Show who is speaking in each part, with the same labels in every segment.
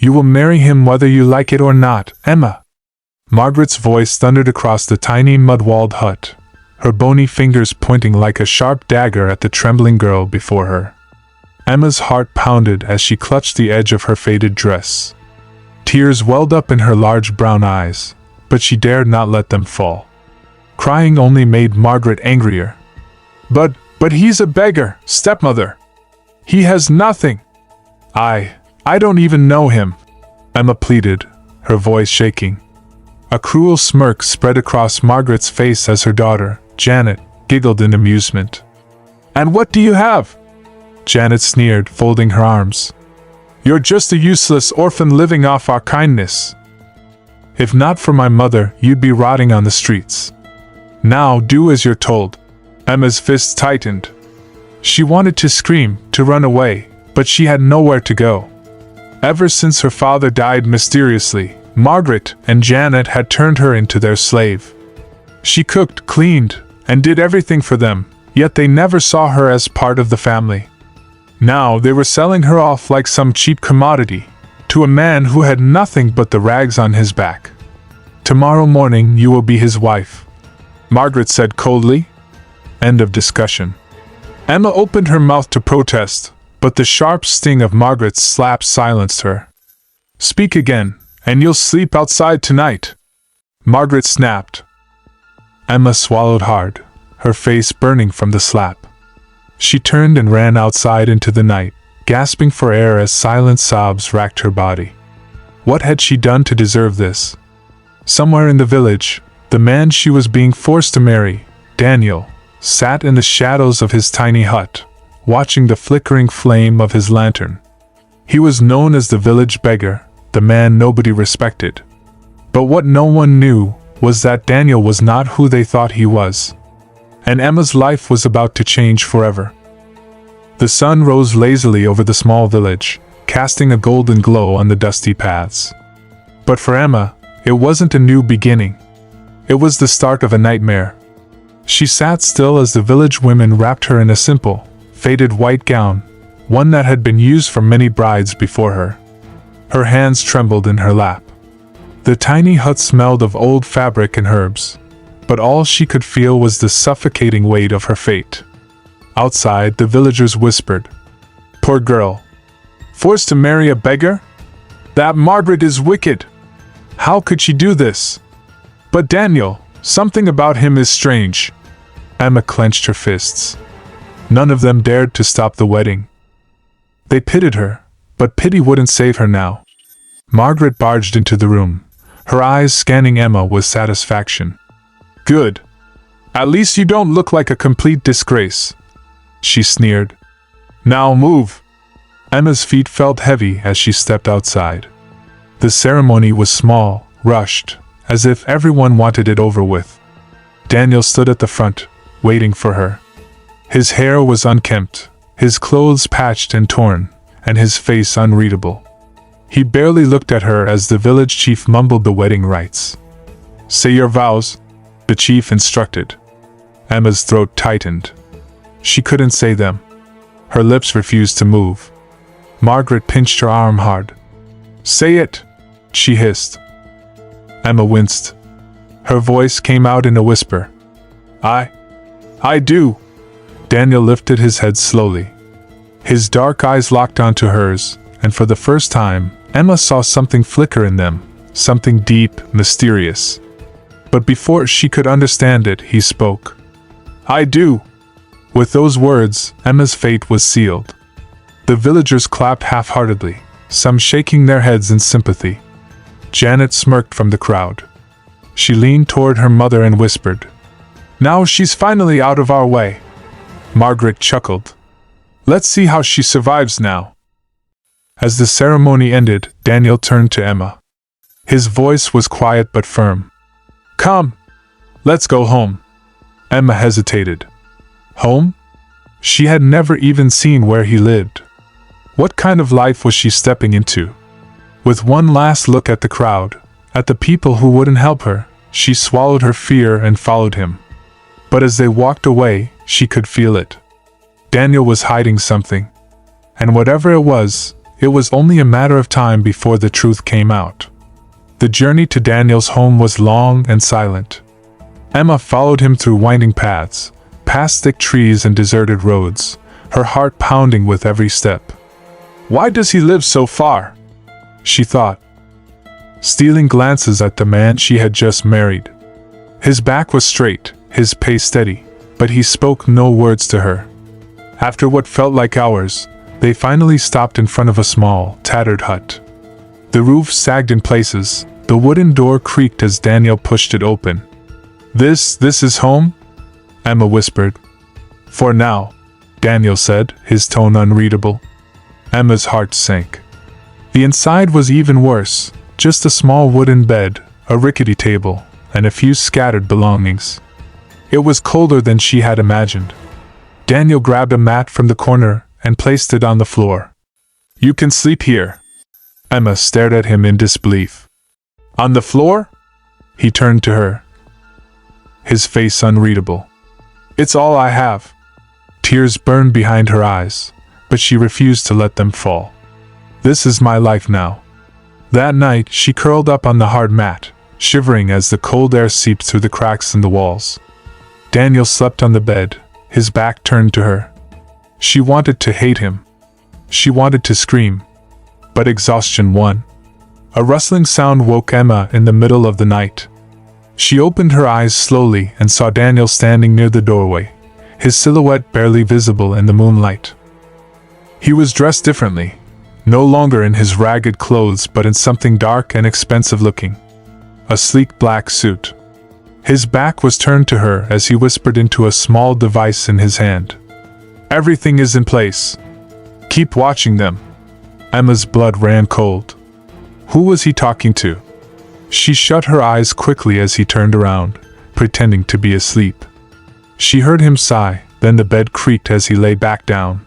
Speaker 1: You will marry him whether you like it or not, Emma." Margaret's voice thundered across the tiny mud-walled hut, her bony fingers pointing like a sharp dagger at the trembling girl before her. Emma's heart pounded as she clutched the edge of her faded dress. Tears welled up in her large brown eyes, but she dared not let them fall. Crying only made Margaret angrier. But he's a beggar, stepmother. He has nothing. I don't even know him," Emma pleaded, her voice shaking. A cruel smirk spread across Margaret's face as her daughter, Janet, giggled in amusement. "And what do you have?" Janet sneered, folding her arms. "You're just a useless orphan living off our kindness. If not for my mother, you'd be rotting on the streets. Now do as you're told." Emma's fists tightened. She wanted to scream, to run away, but she had nowhere to go. Ever since her father died mysteriously, Margaret and Janet had turned her into their slave. She cooked, cleaned, and did everything for them, yet they never saw her as part of the family. Now they were selling her off like some cheap commodity, to a man who had nothing but the rags on his back. "Tomorrow morning you will be his wife," Margaret said coldly. End of discussion. Emma opened her mouth to protest, but the sharp sting of Margaret's slap silenced her. "Speak again, and you'll sleep outside tonight," Margaret snapped. Emma swallowed hard, her face burning from the slap. She turned and ran outside into the night, gasping for air as silent sobs racked her body. What had she done to deserve this? Somewhere in the village, the man she was being forced to marry, Daniel, sat in the shadows of his tiny hut, watching the flickering flame of his lantern. He was known as the village beggar, the man nobody respected. But what no one knew was that Daniel was not who they thought he was. And Emma's life was about to change forever. The sun rose lazily over the small village, casting a golden glow on the dusty paths. But for Emma, it wasn't a new beginning. It was the start of a nightmare. She sat still as the village women wrapped her in a simple, faded white gown, one that had been used for many brides before her. Her hands trembled in her lap. The tiny hut smelled of old fabric and herbs, but all she could feel was the suffocating weight of her fate. Outside, the villagers whispered, "Poor girl. Forced to marry a beggar? That Margaret is wicked. How could she do this? But Daniel, something about him is strange." Emma clenched her fists. None of them dared to stop the wedding. They pitied her, but pity wouldn't save her now. Margaret barged into the room, her eyes scanning Emma with satisfaction. "Good. At least you don't look like a complete disgrace," she sneered. "Now move." Emma's feet felt heavy as she stepped outside. The ceremony was small, rushed, as if everyone wanted it over with. Daniel stood at the front, waiting for her. His hair was unkempt, his clothes patched and torn, and his face unreadable. He barely looked at her as the village chief mumbled the wedding rites. "Say your vows," the chief instructed. Emma's throat tightened. She couldn't say them. Her lips refused to move. Margaret pinched her arm hard. "Say it," she hissed. Emma winced. Her voice came out in a whisper. I do." Daniel lifted his head slowly. His dark eyes locked onto hers, and for the first time, Emma saw something flicker in them, something deep, mysterious. But before she could understand it, he spoke. "I do." With those words, Emma's fate was sealed. The villagers clapped half-heartedly, some shaking their heads in sympathy. Janet smirked from the crowd. She leaned toward her mother and whispered, "Now she's finally out of our way." Margaret chuckled. "Let's see how she survives now." As the ceremony ended, Daniel turned to Emma. His voice was quiet but firm. "Come, let's go home." Emma hesitated. Home? She had never even seen where he lived. What kind of life was she stepping into? With one last look at the crowd, at the people who wouldn't help her, she swallowed her fear and followed him. But as they walked away, she could feel it. Daniel was hiding something. And whatever it was, it was only a matter of time before the truth came out. The journey to Daniel's home was long and silent. Emma followed him through winding paths, past thick trees and deserted roads, her heart pounding with every step. Why does he live so far? She thought, stealing glances at the man she had just married. His back was straight, his pace steady, but he spoke no words to her. After what felt like hours, they finally stopped in front of a small, tattered hut. The roof sagged in places, the wooden door creaked as Daniel pushed it open. This is home? Emma whispered. For now, Daniel said, his tone unreadable. Emma's heart sank. The inside was even worse, just a small wooden bed, a rickety table, and a few scattered belongings. It was colder than she had imagined. Daniel grabbed a mat from the corner and placed it on the floor. You can sleep here. Emma stared at him in disbelief. On the floor? He turned to her, his face unreadable. It's all I have. Tears burned behind her eyes, but she refused to let them fall. This is my life now. That night, she curled up on the hard mat, shivering as the cold air seeped through the cracks in the walls. Daniel slept on the bed, his back turned to her. She wanted to hate him. She wanted to scream. But exhaustion won. A rustling sound woke Emma in the middle of the night. She opened her eyes slowly and saw Daniel standing near the doorway, his silhouette barely visible in the moonlight. He was dressed differently, no longer in his ragged clothes but in something dark and expensive looking. A sleek black suit. His back was turned to her as he whispered into a small device in his hand. Everything is in place. Keep watching them. Emma's blood ran cold. Who was he talking to? She shut her eyes quickly as he turned around, pretending to be asleep. She heard him sigh, then the bed creaked as he lay back down.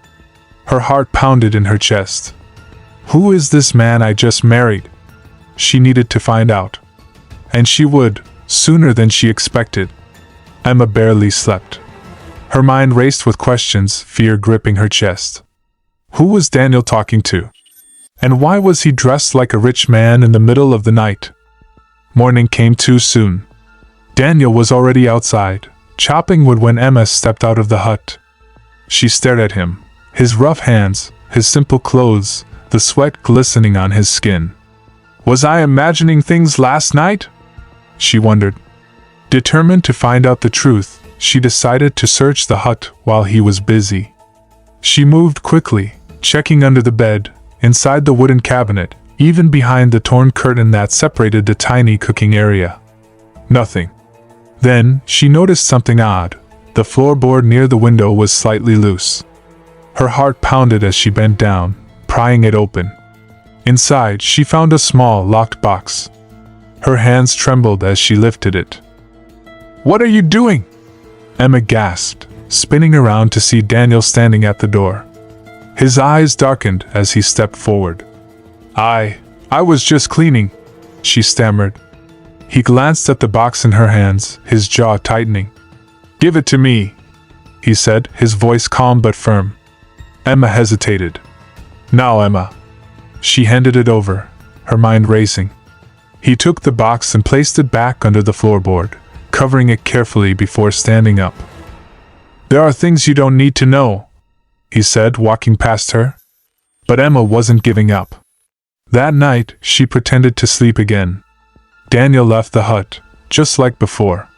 Speaker 1: Her heart pounded in her chest. Who is this man I just married? She needed to find out. And she would, sooner than she expected. Emma barely slept. Her mind raced with questions, fear gripping her chest. Who was Daniel talking to? And why was he dressed like a rich man in the middle of the night? Morning came too soon. Daniel was already outside, chopping wood when Emma stepped out of the hut. She stared at him, his rough hands, his simple clothes, the sweat glistening on his skin. Was I imagining things last night? She wondered. Determined to find out the truth, she decided to search the hut while he was busy. She moved quickly, checking under the bed, inside the wooden cabinet, even behind the torn curtain that separated the tiny cooking area. Nothing. Then, she noticed something odd. The floorboard near the window was slightly loose. Her heart pounded as she bent down, prying it open. Inside, she found a small, locked box. Her hands trembled as she lifted it. What are you doing? Emma gasped, spinning around to see Daniel standing at the door. His eyes darkened as he stepped forward. I was just cleaning, she stammered. He glanced at the box in her hands, his jaw tightening. Give it to me, he said, his voice calm but firm. Emma hesitated. Now, Emma. She handed it over, her mind racing. He took the box and placed it back under the floorboard, covering it carefully before standing up. There are things you don't need to know, he said, walking past her. But Emma wasn't giving up. That night, she pretended to sleep again. Daniel left the hut, just like before.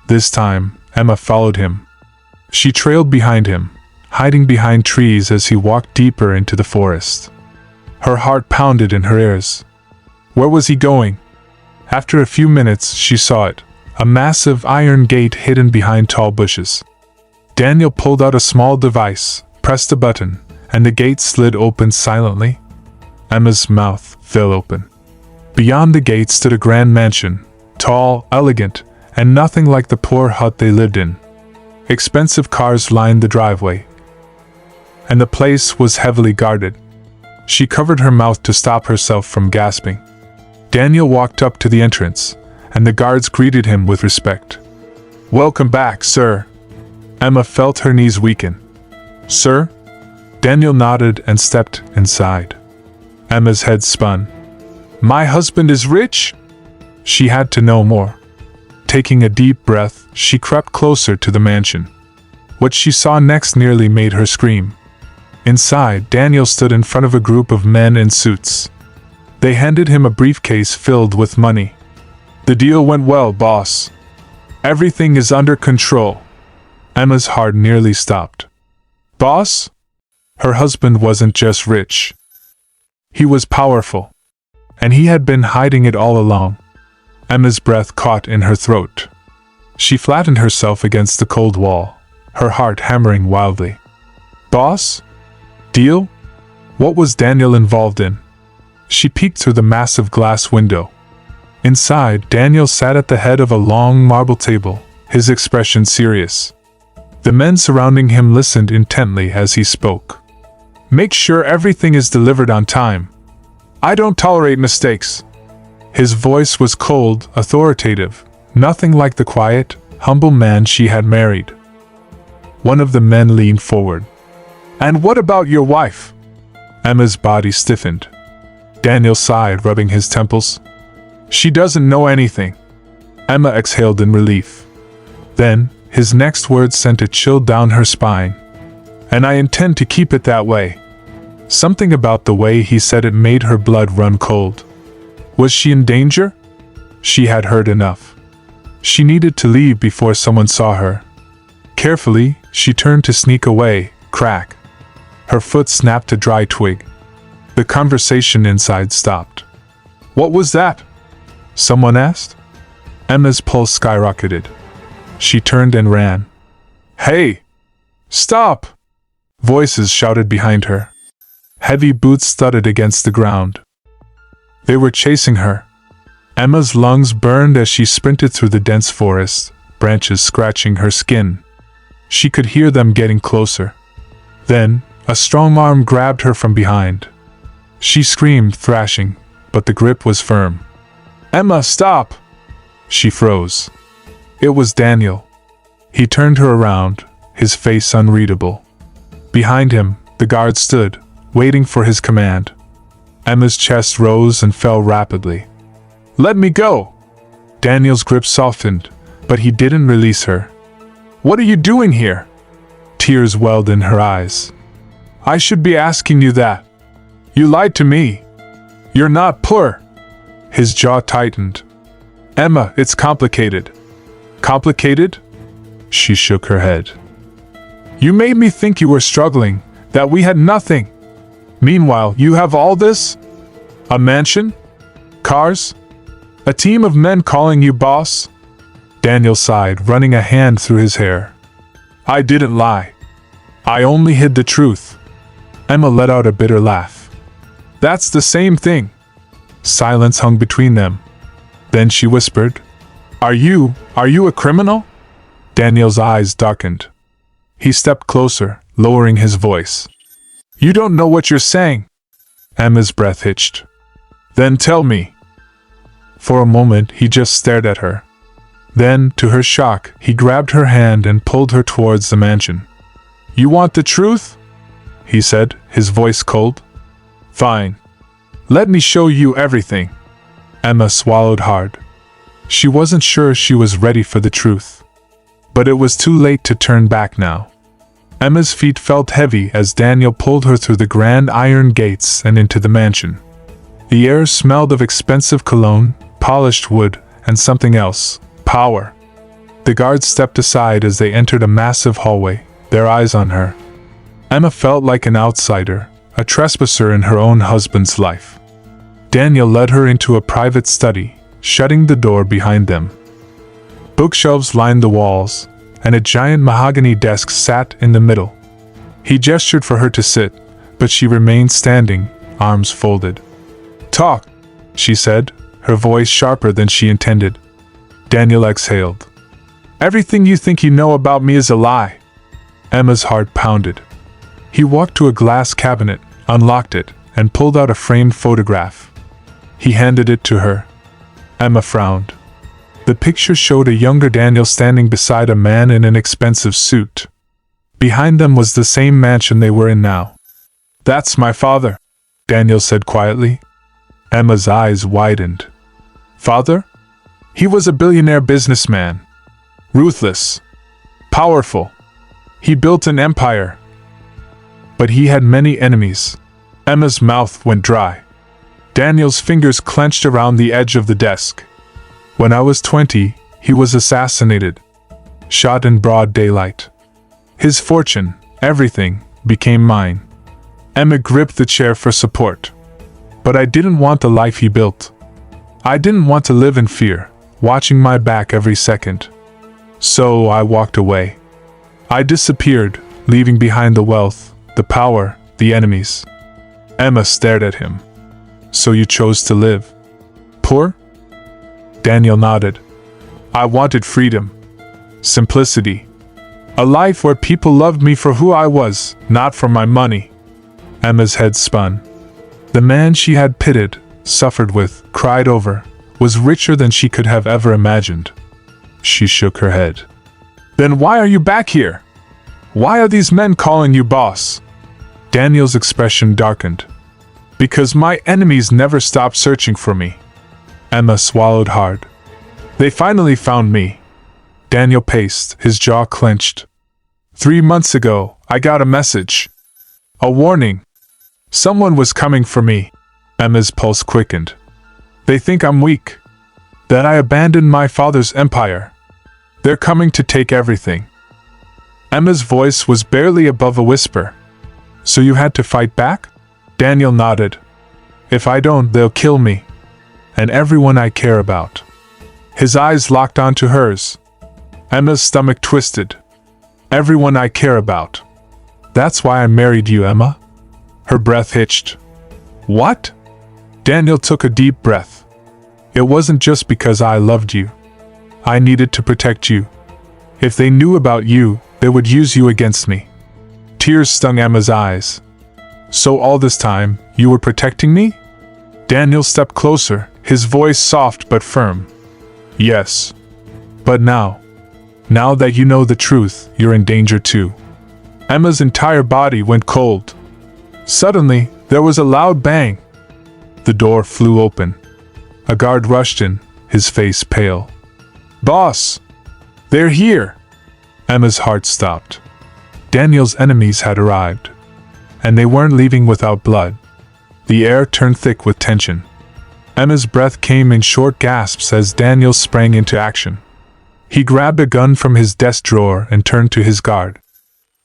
Speaker 1: This time, Emma followed him. She trailed behind him, hiding behind trees as he walked deeper into the forest. Her heart pounded in her ears. Where was he going? After a few minutes, she saw it, a massive iron gate hidden behind tall bushes. Daniel pulled out a small device, pressed a button, and the gate slid open silently. Emma's mouth fell open. Beyond the gate stood a grand mansion, tall, elegant, and nothing like the poor hut they lived in. Expensive cars lined the driveway, and the place was heavily guarded. She covered her mouth to stop herself from gasping. Daniel walked up to the entrance, and the guards greeted him with respect. Welcome back, sir. Emma felt her knees weaken. Sir? Daniel nodded and stepped inside. Emma's head spun. My husband is rich? She had to know more. Taking a deep breath, she crept closer to the mansion. What she saw next nearly made her scream. Inside, Daniel stood in front of a group of men in suits. They handed him a briefcase filled with money. The deal went well, boss. Everything is under control. Emma's heart nearly stopped. Boss? Her husband wasn't just rich. He was powerful. And he had been hiding it all along. Emma's breath caught in her throat. She flattened herself against the cold wall, her heart hammering wildly. Boss? Deal? What was Daniel involved in? She peeked through the massive glass window. Inside, Daniel sat at the head of a long marble table, his expression serious. The men surrounding him listened intently as he spoke. Make sure everything is delivered on time. I don't tolerate mistakes. His voice was cold, authoritative, nothing like the quiet, humble man she had married. One of the men leaned forward. And what about your wife? Emma's body stiffened. Daniel sighed, rubbing his temples. She doesn't know anything. Emma exhaled in relief. Then, his next words sent a chill down her spine. And I intend to keep it that way. Something about the way he said it made her blood run cold. Was she in danger? She had heard enough. She needed to leave before someone saw her. Carefully, she turned to sneak away, crack. Her foot snapped a dry twig. The conversation inside stopped. What was that? Someone asked. Emma's pulse skyrocketed. She turned and ran. Hey! Stop! Voices shouted behind her. Heavy boots thudded against the ground. They were chasing her. Emma's lungs burned as she sprinted through the dense forest, branches scratching her skin. She could hear them getting closer. Then, a strong arm grabbed her from behind. She screamed, thrashing, but the grip was firm. Emma, stop! She froze. It was Daniel. He turned her around, his face unreadable. Behind him, the guard stood, waiting for his command. Emma's chest rose and fell rapidly. Let me go! Daniel's grip softened, but he didn't release her. What are you doing here? Tears welled in her eyes. I should be asking you that. You lied to me. You're not poor. His jaw tightened. Emma, it's complicated. Complicated? She shook her head. You made me think you were struggling, that we had nothing. Meanwhile, you have all this? A mansion? Cars? A team of men calling you boss? Daniel sighed, running a hand through his hair. I didn't lie. I only hid the truth. Emma let out a bitter laugh. That's the same thing. Silence hung between them. Then she whispered, Are you a criminal? Daniel's eyes darkened. He stepped closer, lowering his voice. You don't know what you're saying. Emma's breath hitched. Then tell me. For a moment, he just stared at her. Then, to her shock, he grabbed her hand and pulled her towards the mansion. You want the truth? He said, his voice cold. Fine. Let me show you everything. Emma swallowed hard. She wasn't sure she was ready for the truth. But it was too late to turn back now. Emma's feet felt heavy as Daniel pulled her through the grand iron gates and into the mansion. The air smelled of expensive cologne, polished wood, and something else, power. The guards stepped aside as they entered a massive hallway, their eyes on her. Emma felt like an outsider, a trespasser in her own husband's life. Daniel led her into a private study, shutting the door behind them. Bookshelves lined the walls, and a giant mahogany desk sat in the middle. He gestured for her to sit, but she remained standing, arms folded. Talk, she said, her voice sharper than she intended. Daniel exhaled. Everything you think you know about me is a lie. Emma's heart pounded. He walked to a glass cabinet, unlocked it, and pulled out a framed photograph. He handed it to her. Emma frowned. The picture showed a younger Daniel standing beside a man in an expensive suit. Behind them was the same mansion they were in now. That's my father. Daniel said quietly. Emma's eyes widened. Father? He was a billionaire businessman. Ruthless. Powerful. He built an empire. But he had many enemies. Emma's mouth went dry. Daniel's fingers clenched around the edge of the desk. When I was 20, he was assassinated. Shot in broad daylight. His fortune, everything, became mine. Emma gripped the chair for support. But I didn't want the life he built. I didn't want to live in fear, watching my back every second. So I walked away. I disappeared, leaving behind the wealth, the power, the enemies. Emma stared at him. So you chose to live poor? Daniel nodded. I wanted freedom. Simplicity. A life where people loved me for who I was, not for my money. Emma's head spun. The man she had pitied, suffered with, cried over, was richer than she could have ever imagined. She shook her head. Then why are you back here? Why are these men calling you boss? Daniel's expression darkened. Because my enemies never stopped searching for me. Emma swallowed hard. They finally found me. Daniel paced, his jaw clenched. 3 months ago, I got a message. A warning. Someone was coming for me. Emma's pulse quickened. They think I'm weak. That I abandoned my father's empire. They're coming to take everything. Emma's voice was barely above a whisper. So you had to fight back? Daniel nodded. If I don't, they'll kill me. And everyone I care about. His eyes locked onto hers. Emma's stomach twisted. Everyone I care about. That's why I married you, Emma. Her breath hitched. What? Daniel took a deep breath. It wasn't just because I loved you. I needed to protect you. If they knew about you, they would use you against me. Tears stung Emma's eyes. So all this time, you were protecting me? Daniel stepped closer, his voice soft but firm. Yes. But now that you know the truth, you're in danger too. Emma's entire body went cold. Suddenly, there was a loud bang. The door flew open. A guard rushed in, his face pale. Boss! They're here! Emma's heart stopped. Daniel's enemies had arrived. And they weren't leaving without blood. The air turned thick with tension. Emma's breath came in short gasps as Daniel sprang into action. He grabbed a gun from his desk drawer and turned to his guard.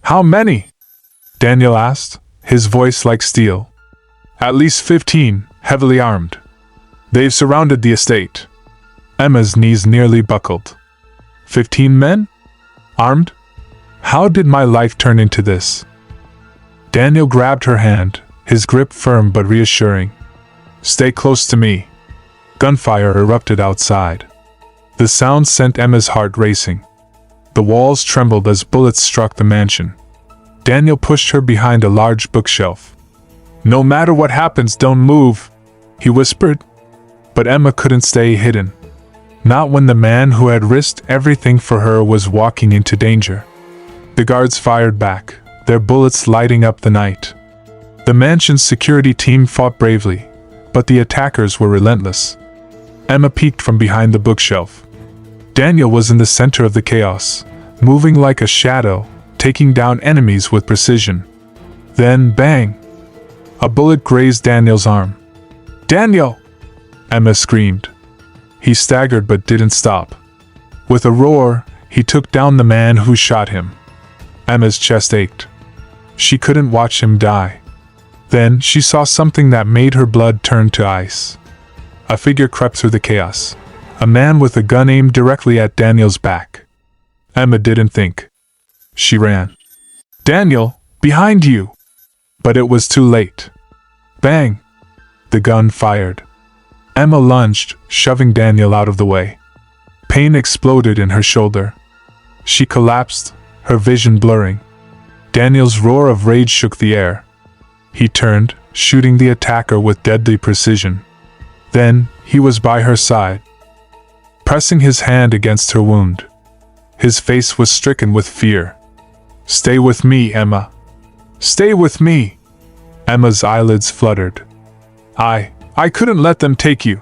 Speaker 1: How many? Daniel asked, his voice like steel. At least 15, heavily armed. They've surrounded the estate. Emma's knees nearly buckled. 15 men? Armed? How did my life turn into this? Daniel grabbed her hand, his grip firm but reassuring. Stay close to me. Gunfire erupted outside. The sound sent Emma's heart racing. The walls trembled as bullets struck the mansion. Daniel pushed her behind a large bookshelf. No matter what happens, don't move, he whispered. But Emma couldn't stay hidden. Not when the man who had risked everything for her was walking into danger. The guards fired back, their bullets lighting up the night. The mansion's security team fought bravely, but the attackers were relentless. Emma peeked from behind the bookshelf. Daniel was in the center of the chaos, moving like a shadow, taking down enemies with precision. Then, bang! A bullet grazed Daniel's arm. Daniel! Emma screamed. He staggered but didn't stop. With a roar, he took down the man who shot him. Emma's chest ached. She couldn't watch him die. Then she saw something that made her blood turn to ice. A figure crept through the chaos. A man with a gun aimed directly at Daniel's back. Emma didn't think. She ran. Daniel, behind you! But it was too late. Bang! The gun fired. Emma lunged, shoving Daniel out of the way. Pain exploded in her shoulder. She collapsed, her vision blurring. Daniel's roar of rage shook the air. He turned, shooting the attacker with deadly precision. Then, he was by her side, pressing his hand against her wound. His face was stricken with fear. Stay with me, Emma. Stay with me! Emma's eyelids fluttered. I couldn't let them take you.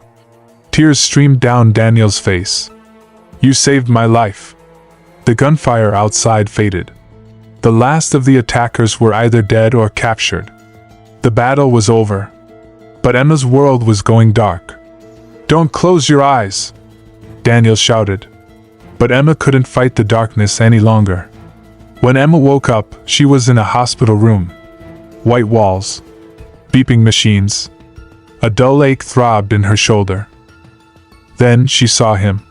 Speaker 1: Tears streamed down Daniel's face. You saved my life. The gunfire outside faded. The last of the attackers were either dead or captured. The battle was over. But Emma's world was going dark. Don't close your eyes, Daniel shouted. But Emma couldn't fight the darkness any longer. When Emma woke up, she was in a hospital room. White walls. Beeping machines. A dull ache throbbed in her shoulder. Then she saw him.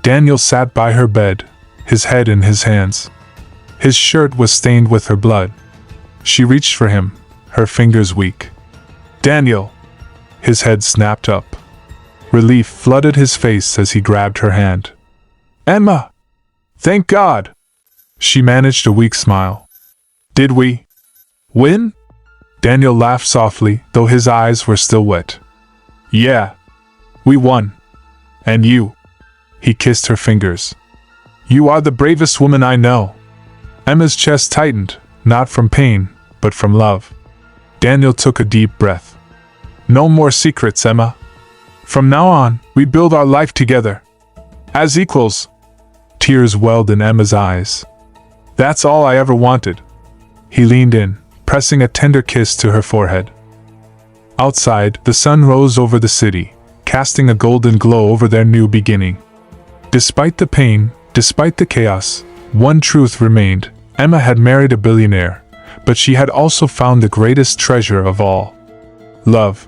Speaker 1: Daniel sat by her bed, his head in his hands. His shirt was stained with her blood. She reached for him, her fingers weak. Daniel! His head snapped up. Relief flooded his face as he grabbed her hand. Emma! Thank God! She managed a weak smile. Did we win? Daniel laughed softly, though his eyes were still wet. Yeah. We won. And you. He kissed her fingers. You are the bravest woman I know. Emma's chest tightened, not from pain, but from love. Daniel took a deep breath. No more secrets, Emma. From now on, we build our life together. As equals. Tears welled in Emma's eyes. That's all I ever wanted. He leaned in, pressing a tender kiss to her forehead. Outside, the sun rose over the city, casting a golden glow over their new beginning. Despite the pain, despite the chaos, one truth remained. Emma had married a billionaire, but she had also found the greatest treasure of all. Love.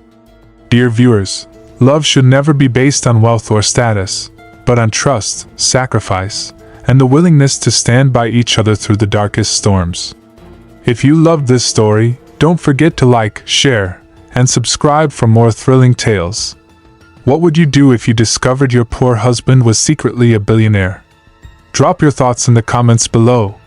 Speaker 1: Dear viewers, love should never be based on wealth or status, but on trust, sacrifice, and the willingness to stand by each other through the darkest storms. If you loved this story, don't forget to like, share, and subscribe for more thrilling tales. What would you do if you discovered your poor husband was secretly a billionaire? Drop your thoughts in the comments below.